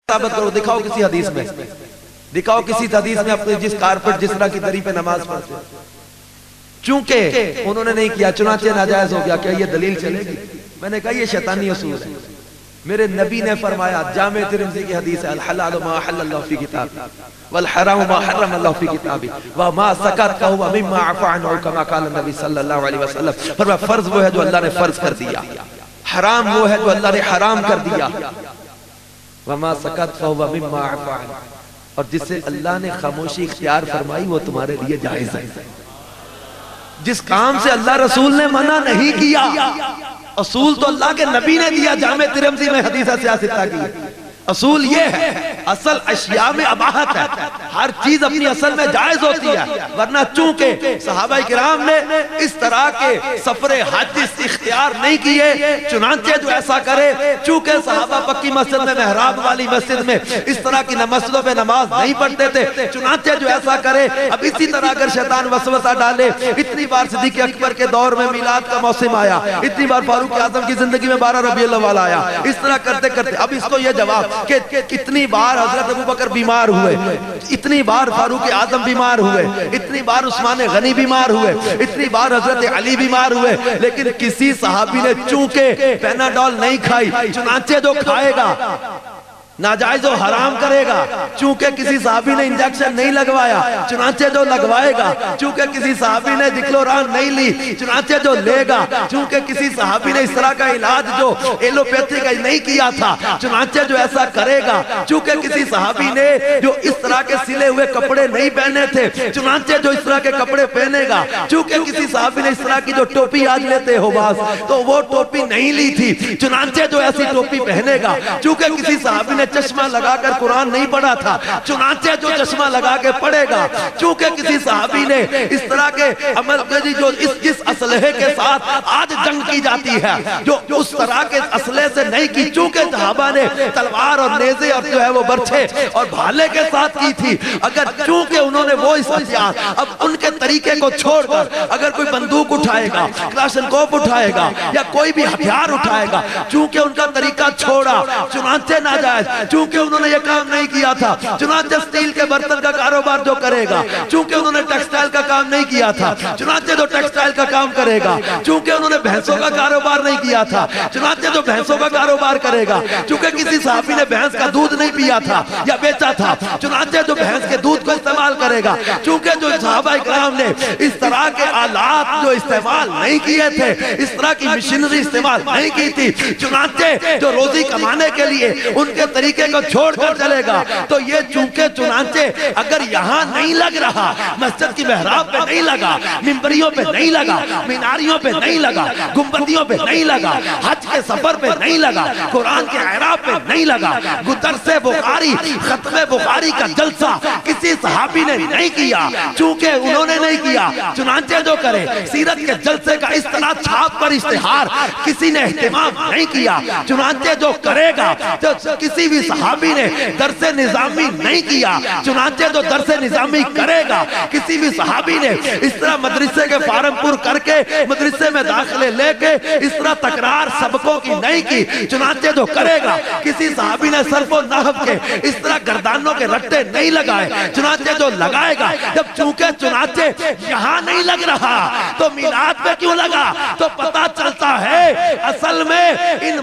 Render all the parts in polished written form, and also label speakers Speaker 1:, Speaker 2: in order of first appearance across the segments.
Speaker 1: साबित करो, दिखाओ किसी हदीस में, दिखाओ किसी हदीस में अपने जिस कारपेट जिस तरह की दरी पे नमाज पढ़ते। चूंकि उन्होंने नहीं किया, चुनाचे नाजायज हो गया, क्या ये दलील चलेगी? मैंने कहा ये शैतानी असूल है। मेरे नबी ने फरमाया, जामे तिरमिज़ी की हदीस है, अल हलाल मा हल्लल्लाहु फी किताब वल हराम मा हर्रमल्लाहु फी किताबी व मा सकत हुवा मिम्मा अफा अन्हु कमा क़ाल नबी सल्लल्लाहु अलैहि वसल्लम। फरमाया फर्ज वो है जो अल्लाह ने फर्ज कर दिया, हराम वो है जो अल्लाह ने हराम कर दिया, वमा सकत हुवा मिम्मा अफा अन्हु, और जिससे अल्लाह ने खामोशी इख्तियार फरमाई वो तुम्हारे लिए जायज है। जिस काम से अल्लाह रसूल ने मना नहीं किया, असूल तो अल्लाह के नबी ने दिया। जामे तिरमिज़ी में हदीस सियासत की असूल ये है, असल अशिया में अबाहत है, हर चीज अपनी असल में जायज होती है। वरना चूंकि सहाबा किराम ने इस तरह के सफरे हज इख्तियार नहीं किए, चुनांचे जो ऐसा करे, चूंकि सहाबा पक्की मस्जिद में, मेहराब वाली मस्जिद में इस तरह की मस्जिदों पे नमाज नहीं पढ़ते थे, चुनांचे जो ऐसा करे। अब इसी तरह अगर शैतान वसवसा डाले, इतनी बार सिद्दीक़ अकबर के दौर में मिलाद का मौसम आया, इतनी बार फारूक आजम की जिंदगी में 12 रबीउल अव्वल आया, इस तरह करते करते अब इसको ये जवाब कि कितनी बार हजरत अबू बकर बीमार हुए, इतनी बार फारूक आजम बीमार हुए, इतनी बार उस्मान गनी बीमार हुए, इतनी बार हजरत अली बीमार हुए, लेकिन किसी सहाबी ने चूंकि पैनाडोल नहीं खाई, चुनाचे जो खाएगा नाजायज और हराम करेगा, चूंकि किसी साहबी ने इंजेक्शन नहीं लगवाया, चुनाचे जो लगवाएगा, चूंकि किसी साहबी ने दिक्लोरान नहीं ली, चुनाचे जो लेगा, चूंकि किसी साहबी ने इस तरह का इलाज जो एलोपैथी का नहीं किया था, चुनाचे जो ऐसा करेगा, चूंकि किसी साहबी ने जो इस तरह के सिले हुए कपड़े नहीं पहने थे, चुनाचे जो इस तरह के कपड़े पहनेगा, चूंकि किसी साहबी ने इस तरह की जो टोपी आज लेते हो बास, तो वो टोपी नहीं ली थी, चुनाचे जो ऐसी टोपी पहनेगा, चूंकि किसी साहबी ने चश्मा लगाकर कुरान नहीं पढ़ा था, चुनाचे जो चश्मा लगा के पढ़ेगा, चूंकि किसी सहाबी ने इस तरह के अमल जो इस असलहे के साथ आज जंग की जाती है, जो उस तरह के असलहे से नहीं की, चूंकि सहाबा ने तलवार और नेज़े और जो है वो बर्छे और भाले के साथ की थी, अगर चूंकि उन्होंने वो इस हथियार, अब उनके तरीके को छोड़कर अगर कोई बंदूक उठाएगा, क्लाशनकोफ उठाएगा या कोई भी हथियार उठाएगा, चूंकि उनका तरीका छोड़ा, चुनाचे नाजायज, चूंकि उन्होंने ये काम नहीं किया था, चुनाचे स्टील के बर्तन का कारोबार जो करेगा, चूंकि उन्होंने टेक्सटाइल का काम नहीं किया था, चुनाचे जो टेक्सटाइल का काम करेगा, चूंकि उन्होंने भैंसों का कारोबार नहीं किया था, चुनाचे जो भैंसों का कारोबार करेगा, चूंकि किसी साहबी ने भैंस का दूध नहीं पिया था या बेचा था, चुनाचे जो भैंस के दूध को इस्तेमाल करेगा, चूंकि जो सहाबा इकराम ने इस तरह के आलात जो इस्तेमाल नहीं किए थे, इस तरह की मशीनरी इस्तेमाल नहीं की थी, चुनाचे जो रोजी कमाने के लिए उनके तरीके को छोड़कर चलेगा, तो ये चूंकि चुनाचे अगर यहाँ नहीं लग रहा, मस्जिद की मेहराब पे नहीं लगा, मिंबरियों पे नहीं लगा, मीनारियों पे नहीं लगा, गुंबदियों पे नहीं लगा, हज के सफर पे नहीं लगा, कुरान के अहराब पे नहीं लगा, दरसे बुखारी, खत्मे बुखारी का जलसा किसी सहाबी ने नहीं किया, चूंकि उन्होंने नहीं किया, चुनाचे जो करे, सीरत के जलसे का इस तरह छाप पर इश्तिहार किसी ने एहतिमाम नहीं किया, चुनाचे जो करेगा, तो किसी भी सहाबी ने दरसे निजामी नहीं किया, चुनाचे जो दरसे निजामी करेगा, किसी भी सहाबी ने इस तरह मदरसे के फार्म पुर करके मदरसे में दाखिले लेके इस तरह तकरार सबकों की नहीं की, चुनाचे जो करेगा, किसी सहाबी ने सरफो नहव के इस तरह गर्दानों के रट्टे नहीं लगाए, चुनाचे जो लगाएगा, जब चूंकि चुनाचे यहाँ नहीं लग रहा तो मिलाद पे क्यों लगा, तो पता चलता है असल में इन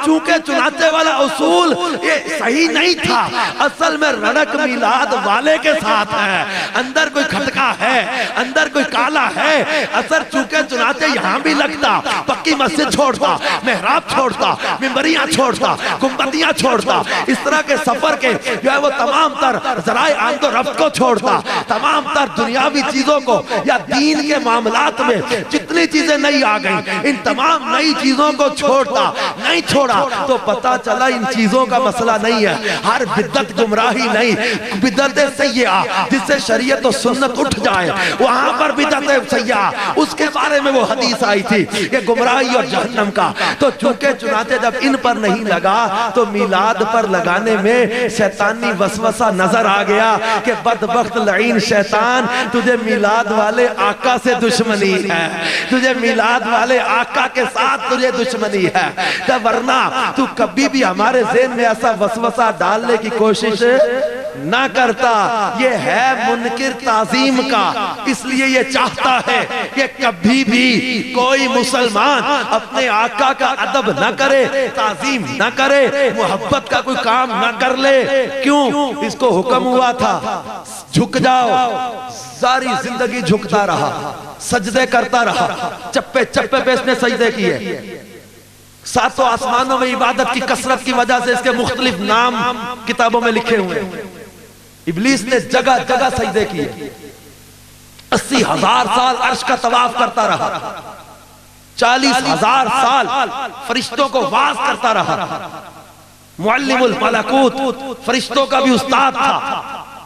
Speaker 1: चूंकि चुनाचे वाला उसूल ये सही नहीं था, असल में रड़क मिलाद वाले के साथ है, अंदर कोई खटका है, अंदर कोई काला है, असर चूंकि चुनाचे यहाँ भी लगता, पक्की मस्जिद छोड़ता, मेहराब छोड़ता, मिंबरियां छोड़ता, गुंबदियां छोड़ता, इस तरह के सफर के जो है वो तमाम तर जराए आमदो रफ्त को छोड़ता, तमाम तर दुनियावी चीजों को या दीन के मामलात में जितनी चीजें नई आ गई, इन तमाम नई चीजों को छोड़ता, नहीं छोड़ा तो पता चला इन चीजों का मसला नहीं है, हर बिद्दत गुमराही नहीं, बिद्दत सय्या जिससे शरीयत और सुन्नत उठ जाए, वहां पर बिद्दत सय्या, उसके बारे में वो हदीस आई थी कि गुमराही और जहन्नम का, तो चूंकि चुनाचे जब इन पर नहीं लगा तो मिलाद पर लगाने में शैतानी वसवसा नजर आ गया कि बदबख्त लईन शैतान, तुझे मिलाद वाले आका से दुश्मनी है, तुझे मिलाद वाले आका के साथ तुझे दुश्मनी है, वरना तू कभी भी हमारे ज़हन में ऐसा वसवसा डालने की कोशिश ना करता। ये है मुनकिर ताजीम का, इसलिए ये चाहता है कि कभी भी कोई मुसलमान अपने आका का अदब ना करे, ताजीम ना करे, मोहब्बत का कोई काम ना कर ले। क्यों? इसको हुक्म हुआ था झुक जाओ, सारी जिंदगी झुकता रहा, सजदे करता रहा, चप्पे चप्पे पे इसने सजदे किए। सातों आसमानों में इबादत की कसरत की वजह से इसके मुख्तलिफ नाम किताबों में लिखे हुए हैं। इब्लीस ने जगह जगह सजदे किए, 80,000 साल अर्श का तवाफ करता रहा, 40,000 साल फरिश्तों को वाज करता रहा। मुअल्लिमुल मलकूत फरिश्तों का भी उस्ताद था,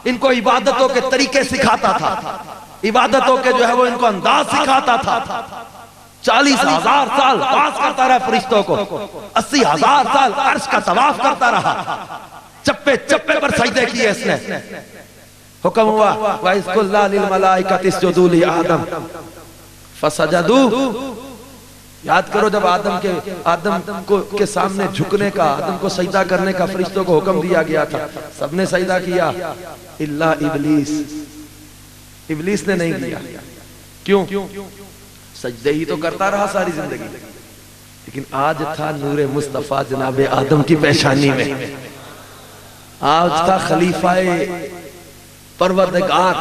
Speaker 1: इनको इबादतों के तरीके सिखाता था, इबादतों के जो है वो इनको अंदाज सिखाता था। 40,000 साल वाज करता रहा फरिश्तों को, 80,000 साल अर्श का तवाफ करता रहा, चप्पे चप्पे पर सजदे किए इसने। हुक्म हुआ वाइज़कुल्ला लिल मलाइकति इसजुदू लि आदम फसजदू। याद करो जब आदम को के सामने झुकने का, आदम को सजदा करने का फरिश्तों को हुक्म दिया गया था, सबने सजदा किया इल्ला इब्लीस। इब्लीस ने नहीं किया। क्यों? सजदे ही तो करता रहा सारी जिंदगी, लेकिन आज था नूरे मुस्तफा जनाबे आदम की पेशानी में, आज था खलीफाए परवरदिगार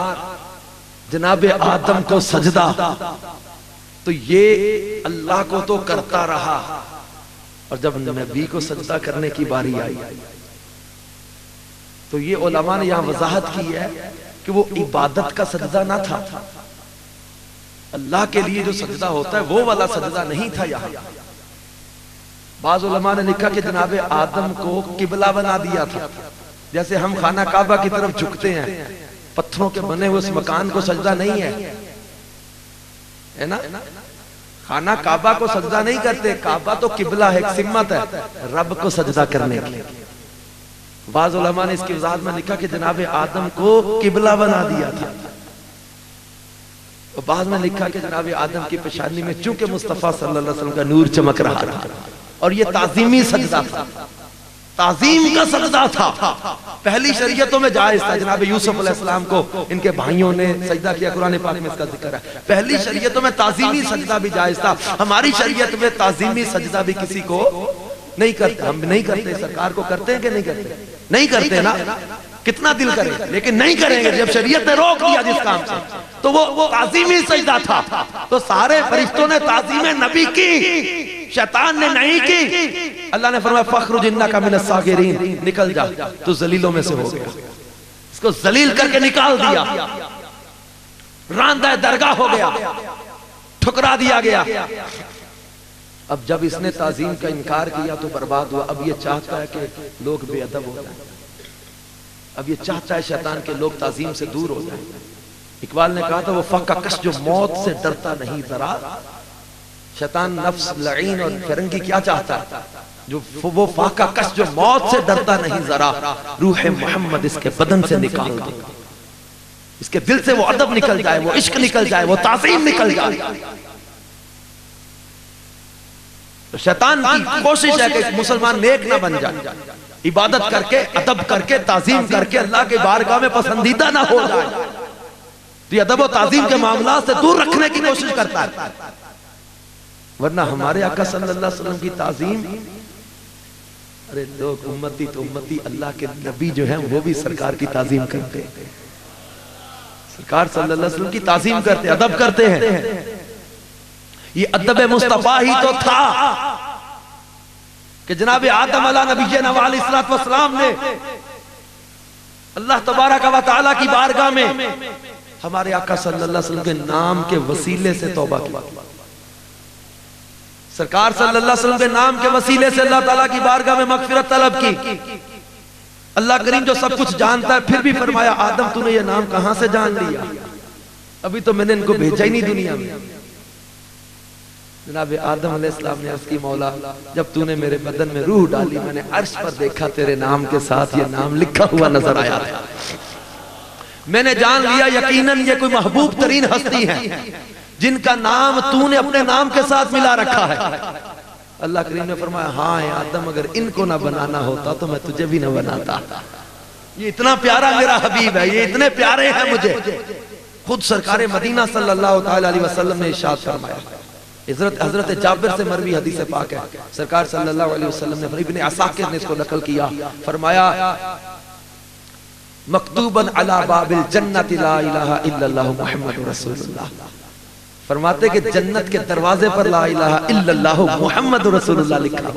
Speaker 1: जनाबे आदम को सजदा। तो ये अल्लाह को तो करता रहा, और जब नबी को सजदा करने की बारी आई तो ये उलमा ने यहां वजाहत की है कि वो इबादत का सजदा ना था, अल्लाह के लिए जो सजदा होता है वो वाला सजदा नहीं था। यहाँ बाज़ उलमा ने लिखा कि जनाबे आदम को किबला बना दिया था। जैसे हम खाना काबा की तरफ झुकते हैं, पत्थरों के बने हुए उस मकान को सजदा नहीं है ना, खाना काबा को सजदा नहीं करते, काबा तो किबला है, एक सिम्मत है रब को सजदा करने की। बाज़ उलमा ने इसकी वजाहत में लिखा कि जनाबे आदम को किबला बना दिया था। और बाद में लिखा कि जनाबे आदम की पेशानी में चूंकि मुस्तफा सल्लल्लाहु अलैहि वसल्लम का नूर चमक रहा था, और ये ताजीमी सजदा था, ताजीम का सजदा था। पहली शरीयतों में जायज था, जनाब यूसुफ अलैहिस्सलाम को इनके भाइयों ने सजदा किया, कुरान पाक में इसका जिक्र है। पहली शरीयतों में ताजीमी सजदा भी जायज था, हमारी शरीयत में ताजीमी सजदा भी किसी को नहीं करते। हम नहीं करते, सरकार को करते हैं कि नहीं करते? नहीं करते ना, कितना दिल करे, लेकिन नहीं करेंगे। जब शरीयत ने रोक दिया जिस काम से, तो वो ताजीमी सजदा था। तो सारे फरिश्तों ने ताजीमे नबी की, शैतान ने नहीं की। अल्लाह ने फरमाया फखरुज इन्नका मिनस सागिरीन, निकल जा, तो जलीलों में से हो गया। इसको जलील करके निकाल दिया, रांदा दरगाह हो गया, ठुकरा दिया गया। अब जब इसने ताजीम का इनकार किया तो बर्बाद हुआ। अब ये चाहता है कि लोग बेअदब हो जाए, अब ये चाहता है शैतान के लोग ताजीम से दूर हो जाए। इकबाल ने कहा था वो फक्का कश जो मौत से डरता नहीं जरा, शैतान नफ्स लईन और फिरंगी क्या चाहता है? जो वो फाका कश जो मौत से डरता नहीं जरा, रूह मोहम्मद इसके बदन से निकाल दे, इसके दिल से वो अदब निकल जाए, वो इश्क निकल जाए, वो ताजीम निकल जाए। तो शैतान की कोशिश है कि मुसलमान नेक ना बन जाए, इबादत करके अदब करके ताजीम करके अल्लाह के बारगाह में पसंदीदा ना हो जाए। तो ये अदब और ताजीम के मामला से दूर रखने की कोशिश करता है। वरना हमारे आका सल्लल्लाहु अलैहि वसल्लम की ताजीम, अरे लोग उम्मती तो उम्मती, अल्लाह के नबी जो हैं वो भी सरकार की ताजीम करते हैं, सरकार सल्लल्लाहु अलैहि वसल्लम की ताजीम करते, अदब करते हैं। ये अदब मुस्तफा ही तो था कि जनाब आदम अला नबी अलैहिस्सलाम ने अल्लाह तबारक व तआला की बारगाह में हमारे आका सल्लल्लाहु अलैहि वसल्लम के नाम के वसीले से तौबा की। सरकार सल्लल्लाहु अलैहि वसल्लम के नाम के वसीले से अल्लाह ताला की बारगाह में मगफिरत तलब की। अल्लाह करीम जो सब कुछ जानता है फिर भी फरमाया आदम तूने ये नाम कहां से जान लिया? अभी तो मैंने इनको भेजा ही नहीं दुनिया में। जनाब आदम अलैहिस्सलाम ने अर्ज़ की मौला जब तूने मेरे बदन में रूह डाली मैंने अर्श पर देखा तेरे नाम के साथ ये नाम लिखा हुआ नजर आया था। मैंने जान लिया यकीनन ये कोई महबूब तरीन हस्ती है जिनका नाम तूने अपने नाम के साथ मिला रखा है। अल्लाह करीम ने फरमाया, हाँ आदम अगर इनको ना बनाना होता तो मैं तुझे भी ना बनाता। ये इतना प्यारा मेरा हबीब है, ये इतने प्यारे हैं मुझे। खुद सरकार मदीना सल्लल्लाहु अलैहि वसल्लम ने इरशाद फरमाया, हजरत जाबिर से मरवी हदीस पाक है, सरकार सल्लल्लाहु अलैहि वसल्लम ने, इब्ने असाकिर ने इसको नकल किया, फरमाया मकतूबन अला बाबिल जन्नत ला इलाहा इल्लल्लाह मुहम्मदुर रसूलुल्लाह। फरमाते कि जन्नत के दरवाजे पर ला इलाहा इल्लल्लाह मुहम्मदुर रसूलुल्लाह लिखा।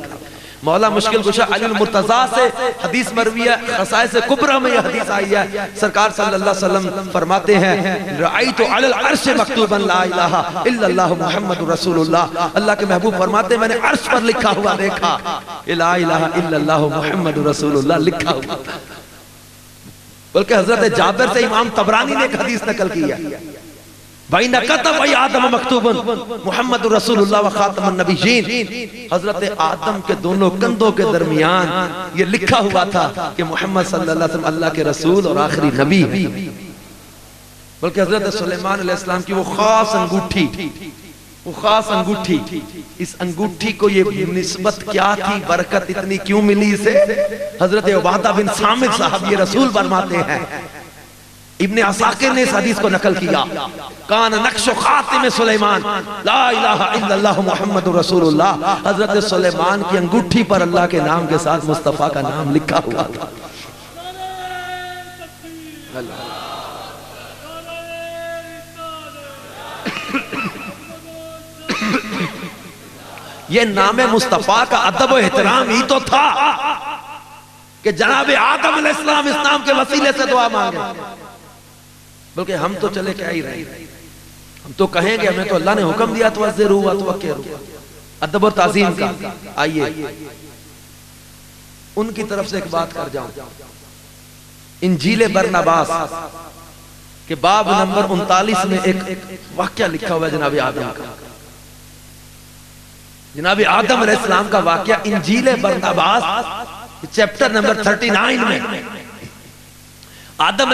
Speaker 1: मौला मुश्किल कुशा अली मुर्तजा से हदीस मरवी है, खसाइस कुबरा में यह हदीस आई है। सरकार सल्लल्लाहु अलैहि वसल्लम फरमाते हैं, रअयतु अलल अर्श मकतूबन ला इलाहा इल्लल्लाह मुहम्मदुर रसूलुल्लाह। अल्लाह के महबूब फरमाते, मैंने अर्श पर लिखा हुआ देखा, ला इलाहा इल्लल्लाह मुहम्मदुर रसूलुल्लाह लिखा हुआ। बल्कि हजरत जाबिर से इमाम तबरानी ने एक हदीस नकल की है, भाई नकतब आदम मकतूबन मुहम्मद रसूलुल्लाह व खातमुन नबिय्यीन। हजरत आदम के दोनों कंधों के दरमियान ये लिखा हुआ था कि मोहम्मद सल्लल्लाहु अलैहि वसल्लम अल्लाह के रसूल और आखिरी नबी है। बल्कि हजरत सुलेमान अलैहिस्सलाम की वो खास अंगूठी, इस अंगूठी को ये निस्बत क्या थी, बरकत इतनी क्यों मिली इसे? हजरत उबादा बिन सामित साहब ये रसूल फरमाते हैं, इब्ने असाकिर ने इस हदीस को नकल किया, कान नक्श खातिम सुलेमान ला इलाहा इल्लल्लाह मुहम्मदुर रसूलुल्लाह। हजरत सुलेमान की अंगूठी पर अल्लाह के नाम के साथ मुस्तफा का नाम लिखा हुआ था। ये नामे मुस्तफा का अदब और एहतराम ही तो था कि जनाब आदम अलैहिस्सलाम इस नाम के वसीले से दुआ मांगे। बल्कि हम तो चले क्या ही रहे, हम तो कहेंगे हमें तो अल्लाह ने हुक्म दिया, तो अदब और ताज़ीम का। आइए उनकी तरफ से एक बात कर जाऊं। इंजील बरनबास के बाब नंबर 39 में एक वाक्या लिखा हुआ है जनाब आदम का। जनाब आदम अलैहिस्सलाम का वाक्या इंजील बरनबास चैप्टर नंबर 39 में आदम